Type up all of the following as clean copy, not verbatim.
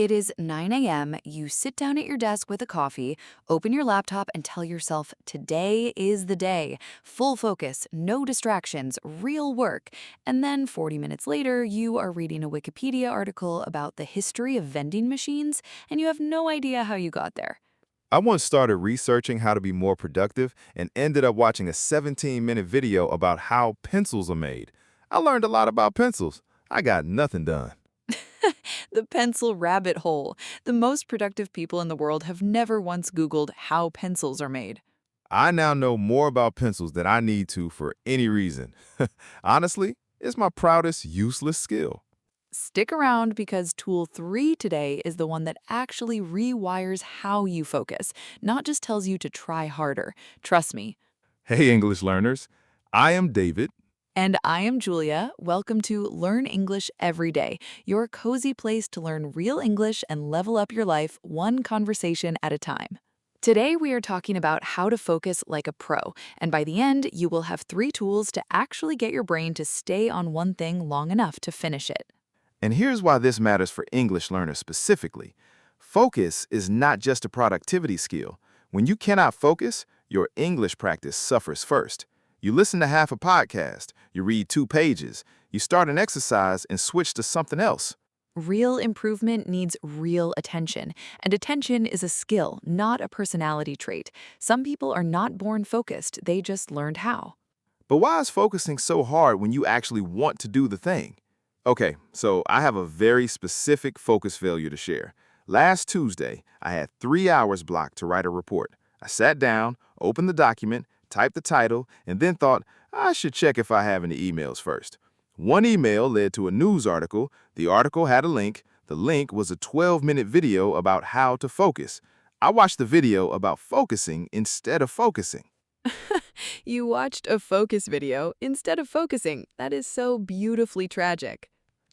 It is 9 a.m. You sit down at your desk with a coffee, open your laptop, and tell yourself, today is the day. Full focus, no distractions, real work. And then 40 minutes later, you are reading a Wikipedia article about the history of vending machines, and you have no idea how you got there. I once started researching how to be more productive and ended up watching a 17-minute video about how pencils are made. I learned a lot about pencils. I got nothing done. The pencil rabbit hole. The most productive people in the world have never once Googled how pencils are made. I now know more about pencils than I need to for any reason. Honestly, it's my proudest useless skill. Stick around because tool 3 today is the one that actually rewires how you focus, not just tells you to try harder. Trust me. Hey, English learners. I am David. And I am Julia. Welcome to Learn English Every Day, your cozy place to learn real English and level up your life one conversation at a time. Today, we are talking about how to focus like a pro, and by the end, you will have 3 tools to actually get your brain to stay on one thing long enough to finish it. And here's why this matters for English learners specifically. Focus is not just a productivity skill. When you cannot focus, your English practice suffers first. You listen to half a podcast, you read 2 pages, you start an exercise and switch to something else. Real improvement needs real attention, and attention is a skill, not a personality trait. Some people are not born focused, they just learned how. But why is focusing so hard when you actually want to do the thing? Okay, so I have a very specific focus failure to share. Last Tuesday, I had 3 hours blocked to write a report. I sat down, opened the document, typed the title, and then thought I should check if I have any emails first. One email led to a news article. The article had a link. The link was a 12-minute video about how to focus. I watched the video about focusing instead of focusing. You watched a focus video instead of focusing. That is so beautifully tragic.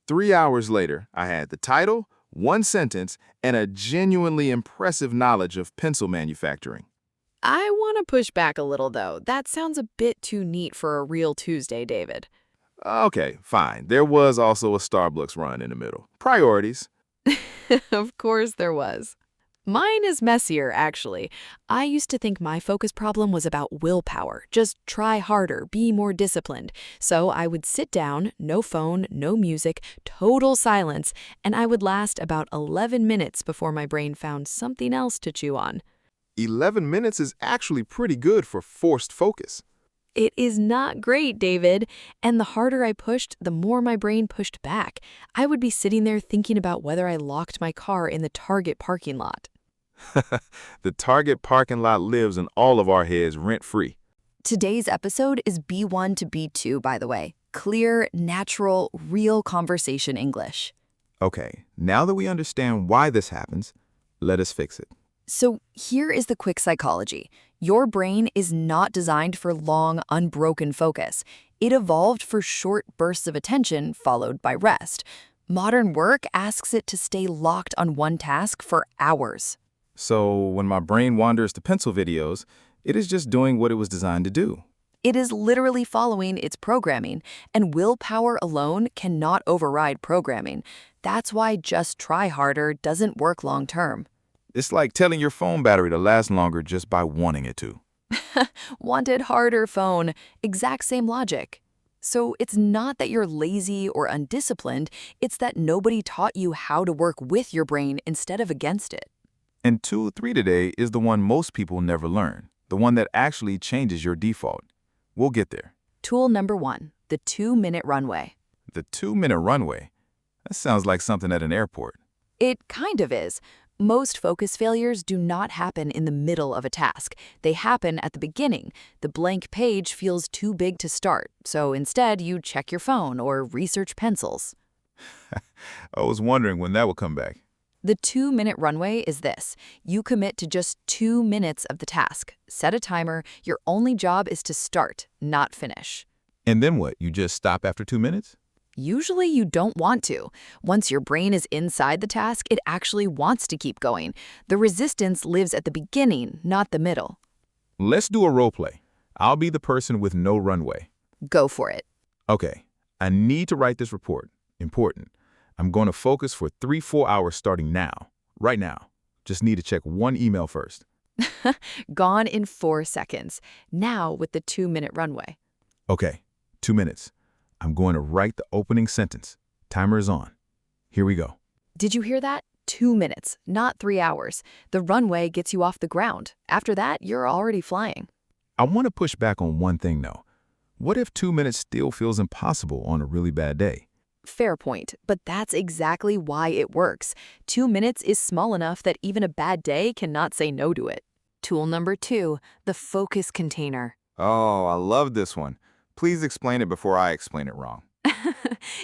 3 hours later, I had the title, 1 sentence, and a genuinely impressive knowledge of pencil manufacturing. I want to push back a little, though. That sounds a bit too neat for a real Tuesday, David. Okay, fine. There was also a Starbucks run in the middle. Priorities. Of course there was. Mine is messier, actually. I used to think my focus problem was about willpower. Just try harder, be more disciplined. So I would sit down, no phone, no music, total silence, and I would last about 11 minutes before my brain found something else to chew on. 11 minutes is actually pretty good for forced focus. It is not great, David. And the harder I pushed, the more my brain pushed back. I would be sitting there thinking about whether I locked my car in the Target parking lot. The Target parking lot lives in all of our heads rent-free. Today's episode is B1 to B2, by the way. Clear, natural, real conversation English. Okay, now that we understand why this happens, let us fix it. So here is the quick psychology. Your brain is not designed for long, unbroken focus. It evolved for short bursts of attention followed by rest. Modern work asks it to stay locked on one task for hours. So when my brain wanders to pencil videos, it is just doing what it was designed to do. It is literally following its programming, and willpower alone cannot override programming. That's why just try harder doesn't work long term. It's like telling your phone battery to last longer just by wanting it to. Wanted harder phone, exact same logic. So it's not that you're lazy or undisciplined, it's that nobody taught you how to work with your brain instead of against it. And tool 3 today is the one most people never learn, the one that actually changes your default. We'll get there. Tool number 1, the 2-minute runway. The 2-minute runway. That sounds like something at an airport. It kind of is. Most focus failures do not happen in the middle of a task. They happen at the beginning. The blank page feels too big to start, so instead you check your phone or research pencils. I was wondering when that would come back. The 2-minute runway is this. You commit to just 2 minutes of the task. Set a timer. Your only job is to start, not finish. And then what? You just stop after 2 minutes? Usually you don't want to. Once your brain is inside the task, it actually wants to keep going. The resistance lives at the beginning, not the middle. Let's do a role play. I'll be the person with no runway. Go for it. Okay, I need to write this report. Important. I'm going to focus for 3-4 hours starting now, right now. Just need to check one email first. Gone in 4 seconds. Now with the 2-minute runway. Okay, 2 minutes. I'm going to write the opening sentence. Timer is on. Here we go. Did you hear that? 2 minutes, not 3 hours. The runway gets you off the ground. After that, you're already flying. I want to push back on one thing, though. What if 2 minutes still feels impossible on a really bad day? Fair point, but that's exactly why it works. 2 minutes is small enough that even a bad day cannot say no to it. Tool number 2, the focus container. Oh, I love this one. Please explain it before I explain it wrong.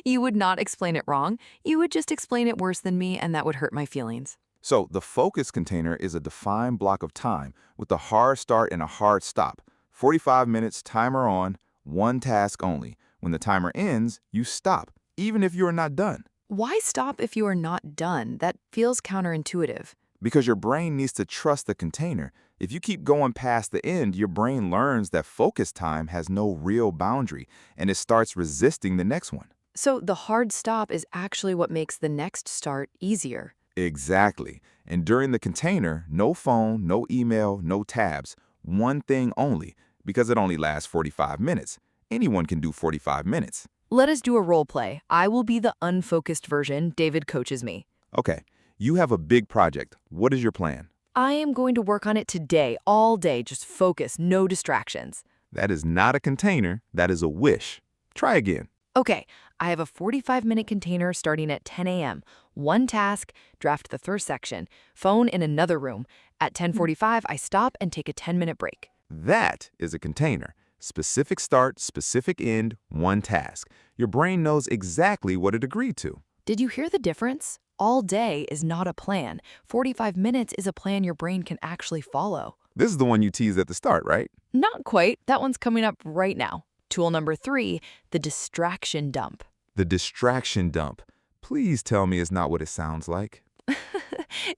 You would not explain it wrong. You would just explain it worse than me, and that would hurt my feelings. So, the focus container is a defined block of time with a hard start and a hard stop. 45 minutes, timer on, one task only. When the timer ends, you stop, even if you are not done. Why stop if you are not done? That feels counterintuitive. Because your brain needs to trust the container. If you keep going past the end, your brain learns that focus time has no real boundary, and it starts resisting the next one. So the hard stop is actually what makes the next start easier. Exactly. And during the container, no phone, no email, no tabs. One thing only, because it only lasts 45 minutes. Anyone can do 45 minutes. Let us do a role play. I will be the unfocused version. David coaches me. Okay, you have a big project. What is your plan? I am going to work on it today, all day. Just focus, no distractions. That is not a container, that is a wish. Try again. Okay, I have a 45-minute container starting at 10 a.m. One task, draft the first section, phone in another room. At 10:45, I stop and take a 10-minute break. That is a container. Specific start, specific end, one task. Your brain knows exactly what it agreed to. Did you hear the difference? All day is not a plan. 45 minutes is a plan your brain can actually follow. This is the one you teased at the start, right? Not quite. That one's coming up right now. Tool number 3, the distraction dump. The distraction dump. Please tell me it's not what it sounds like.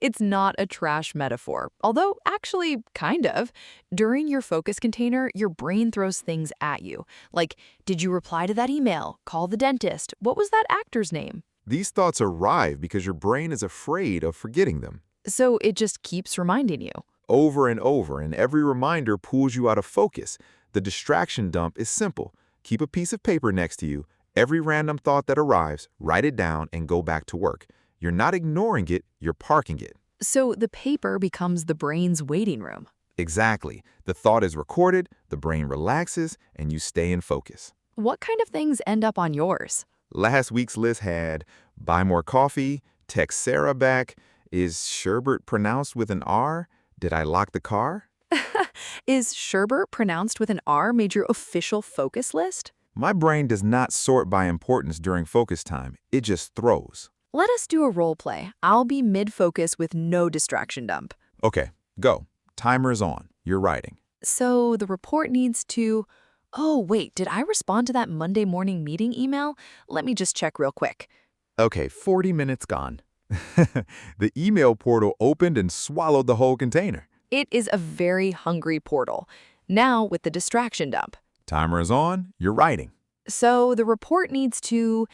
It's not a trash metaphor, although actually kind of. During your focus container, your brain throws things at you. Like, did you reply to that email? Call the dentist. What was that actor's name? These thoughts arrive because your brain is afraid of forgetting them. So it just keeps reminding you. Over and over, and every reminder pulls you out of focus. The distraction dump is simple. Keep a piece of paper next to you. Every random thought that arrives, write it down and go back to work. You're not ignoring it, you're parking it. So the paper becomes the brain's waiting room. Exactly. The thought is recorded, the brain relaxes, and you stay in focus. What kind of things end up on yours? Last week's list had buy more coffee, text Sarah back, is sherbet pronounced with an R? Did I lock the car? Is sherbet pronounced with an R made your official focus list? My brain does not sort by importance during focus time. It just throws. Let us do a role play. I'll be mid-focus with no distraction dump. Okay, go. Timer is on. You're writing. So the report needs to... Oh, wait, did I respond to that Monday morning meeting email? Let me just check real quick. Okay, 40 minutes gone. The email portal opened and swallowed the whole container. It is a very hungry portal. Now with the distraction dump. Timer is on. You're writing. So the report needs to...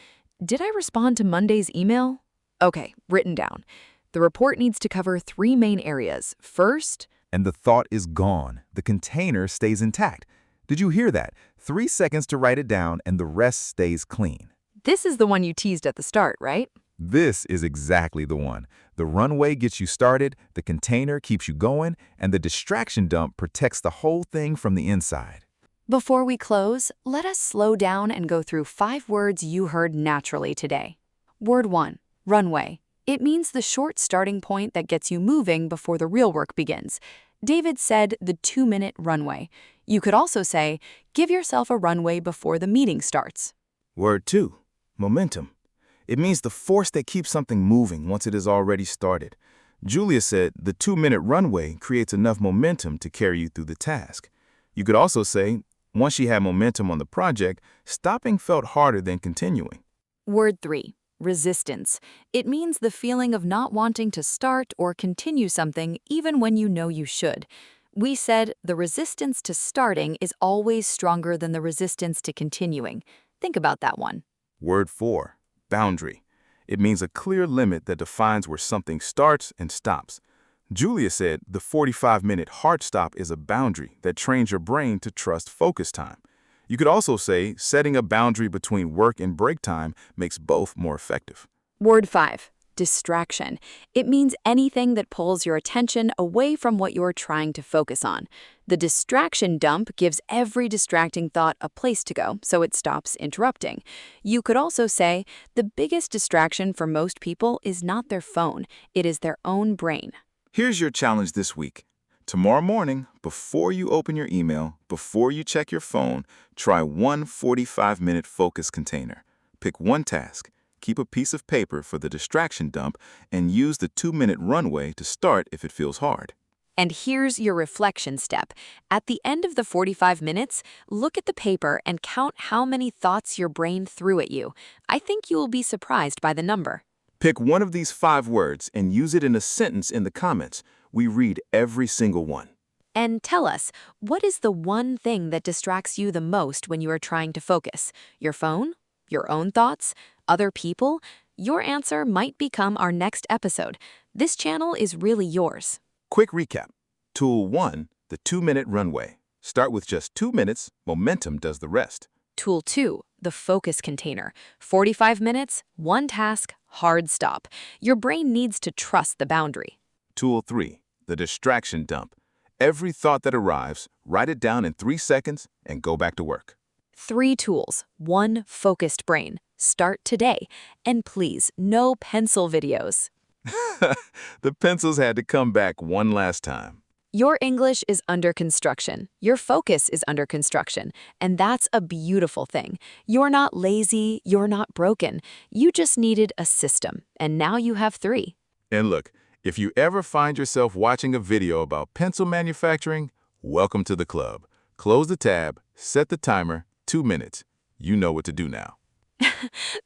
Did I respond to Monday's email? Okay, written down. The report needs to cover 3 main areas. First... And the thought is gone. The container stays intact. Did you hear that? 3 seconds to write it down and the rest stays clean. This is the one you teased at the start, right? This is exactly the one. The runway gets you started, the container keeps you going, and the distraction dump protects the whole thing from the inside. Before we close, let us slow down and go through 5 words you heard naturally today. Word 1, runway. It means the short starting point that gets you moving before the real work begins. David said the 2-minute runway. You could also say, give yourself a runway before the meeting starts. Word 2, momentum. It means the force that keeps something moving once it is already started. Julia said the 2-minute runway creates enough momentum to carry you through the task. You could also say, once she had momentum on the project, stopping felt harder than continuing. Word 3, resistance. It means the feeling of not wanting to start or continue something even when you know you should. We said the resistance to starting is always stronger than the resistance to continuing. Think about that one. Word 4, boundary. It means a clear limit that defines where something starts and stops. Julia said the 45-minute hard stop is a boundary that trains your brain to trust focus time. You could also say setting a boundary between work and break time makes both more effective. Word 5. Distraction. It means anything that pulls your attention away from what you're trying to focus on. The distraction dump gives every distracting thought a place to go, so it stops interrupting. You could also say the biggest distraction for most people is not their phone, it is their own brain. Here's your challenge this week. Tomorrow morning, before you open your email, before you check your phone, try one 45-minute focus container. Pick one task. Keep a piece of paper for the distraction dump, and use the 2-minute runway to start if it feels hard. And here's your reflection step. At the end of the 45 minutes, look at the paper and count how many thoughts your brain threw at you. I think you will be surprised by the number. Pick one of these 5 words and use it in a sentence in the comments. We read every single one. And tell us, what is the one thing that distracts you the most when you are trying to focus? Your phone? Your own thoughts? Other people? Your answer might become our next episode. This channel is really yours. Quick recap. Tool 1, the 2-minute runway. Start with just 2 minutes, momentum does the rest. Tool 2, the focus container. 45 minutes, one task, hard stop. Your brain needs to trust the boundary. Tool 3, the distraction dump. Every thought that arrives, write it down in 3 seconds and go back to work. 3 tools, 1 focused brain. Start today. And please, no pencil videos. The pencils had to come back one last time. Your English is under construction. Your focus is under construction. And that's a beautiful thing. You're not lazy. You're not broken. You just needed a system. And now you have 3. And look, if you ever find yourself watching a video about pencil manufacturing, welcome to the club. Close the tab, set the timer, 2 minutes. You know what to do now.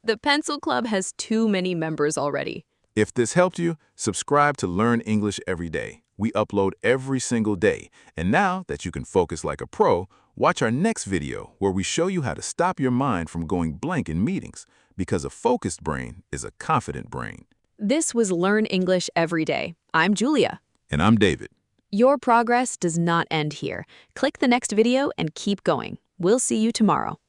The Pencil Club has too many members already. If this helped you, subscribe to Learn English Every Day. We upload every single day. And now that you can focus like a pro, watch our next video where we show you how to stop your mind from going blank in meetings, because a focused brain is a confident brain. This was Learn English Every Day. I'm Julia. And I'm David. Your progress does not end here. Click the next video and keep going. We'll see you tomorrow.